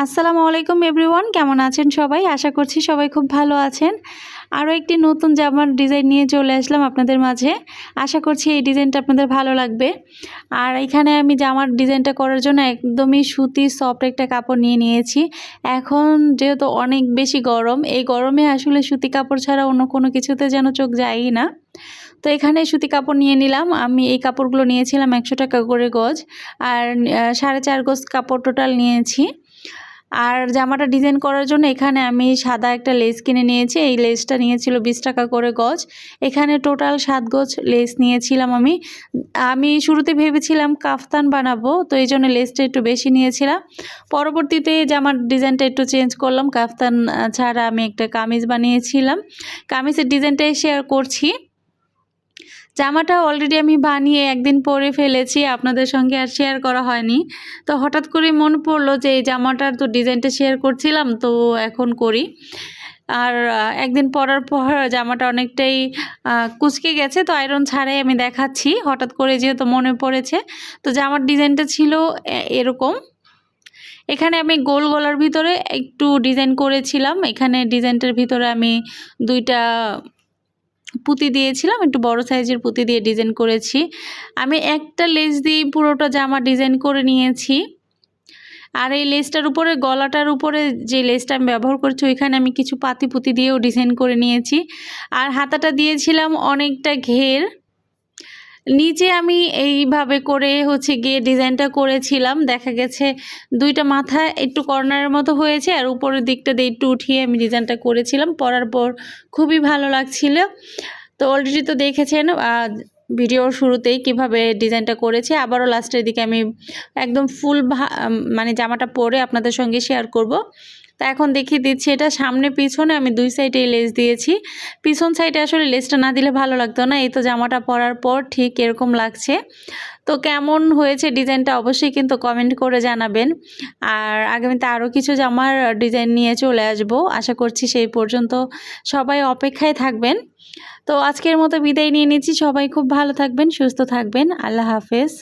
আসসালামু আলাইকুম এভরিওয়ান, কেমন আছেন সবাই? আশা করছি সবাই খুব ভালো আছেন। আরও একটি নতুন জামার ডিজাইন নিয়ে চলে আসলাম আপনাদের মাঝে। আশা করছি এই ডিজাইনটা আপনাদের ভালো লাগবে। আর এখানে আমি জামার ডিজাইনটা করার জন্য একদমই সুতির সফট একটা কাপড় নিয়ে নিয়েছি। এখন যেহেতু অনেক বেশি গরম, এই গরমে আসলে সুতি কাপড় ছাড়া অন্য কোনো কিছুতে যেন চোখ যায়ই না। তো এখানে সুতি কাপড় নিয়ে নিলাম। আমি এই কাপড়গুলো নিয়েছিলাম 100 টাকা করে গজ, আর 4.5 গজ কাপড় টোটাল নিয়েছি। আর জামাটা ডিজাইন করার জন্য এখানে আমি সাদা একটা লেস কিনে নিয়েছি। এই লেসটা নিয়েছিল 20 টাকা করে গজ। এখানে টোটাল 7 গজ লেস নিয়েছিলাম আমি শুরুতে ভেবেছিলাম কাফতান বানাবো, তো এই জন্য লেসটা একটু বেশি নিয়েছিলাম। পরবর্তীতে জামার ডিজাইনটা একটু চেঞ্জ করলাম, কাফতান ছাড়া আমি একটা কামিজ বানিয়েছিলাম। কামিজের ডিজাইনটাই শেয়ার করছি। জামাটা অলরেডি আমি বানিয়ে একদিন পরে ফেলেছি, আপনাদের সঙ্গে আর শেয়ার করা হয়নি। তো হঠাৎ করে মনে পড়লো যে এই জামাটার তো ডিজাইনটা শেয়ার করছিলাম, তো এখন করি। আর একদিন পরার পর জামাটা অনেকটাই কুঁচকে গেছে, তো আয়রন ছাড়াই আমি দেখাচ্ছি। হঠাৎ করে যেহেতু মনে পড়েছে, তো জামার ডিজাইনটা ছিল এরকম। এখানে আমি গোল গলার ভিতরে একটু ডিজাইন করেছিলাম। এখানে ডিজাইনটার ভিতরে আমি 2টা পুঁতি দিয়েছিলাম, একটু বড় সাইজের পুঁতি দিয়ে ডিজাইন করেছি। আমি একটা লেস দিয়ে পুরোটা জামা ডিজাইন করে নিয়েছি। আর এই লেসটার উপরে, গলাটার উপরে যে লেসটা আমি ব্যবহার করছি, ওইখানে আমি কিছু পাতি পুঁতি দিয়েও ডিজাইন করে নিয়েছি। আর হাতাটা দিয়েছিলাম অনেকটা ঘের। নিচে আমি এইভাবে করে গিয়ে ডিজাইনটা করেছিলাম। দেখা গেছে 2টা মাথা একটু কর্নারের মতো হয়েছে, আর উপরের দিকটা দিয়ে একটু উঠিয়ে আমি ডিজাইনটা করেছিলাম। পরার পর খুবই ভালো লাগছিল। তো অলরেডি তো দেখেছেন ভিডিওর শুরুতেই কিভাবে ডিজাইনটা করেছি। আবারও লাস্টের দিকে আমি একদম ফুল মানে জামাটা পরে আপনাদের সঙ্গে শেয়ার করব। তা এখন দেখিয়ে দিচ্ছি। এটা সামনে পিছনে আমি 2 সাইডে লেস দিয়েছি। পিছন সাইডে আসলে লেসটা না দিলে ভালো লাগতো না। এই তো জামাটা পরার পর ঠিক এরকম লাগছে। তো কেমন হয়েছে ডিজাইনটা অবশ্যই কিন্তু কমেন্ট করে জানাবেন। আর আগামীতে আরও কিছু জামার ডিজাইন নিয়ে চলে আসব। আশা করছি সেই পর্যন্ত সবাই অপেক্ষায় থাকবেন। তো আজকের মতো বিদায় নিয়ে নিচ্ছি। সবাই খুব ভালো থাকবেন, সুস্থ থাকবেন। আল্লাহ হাফেজ।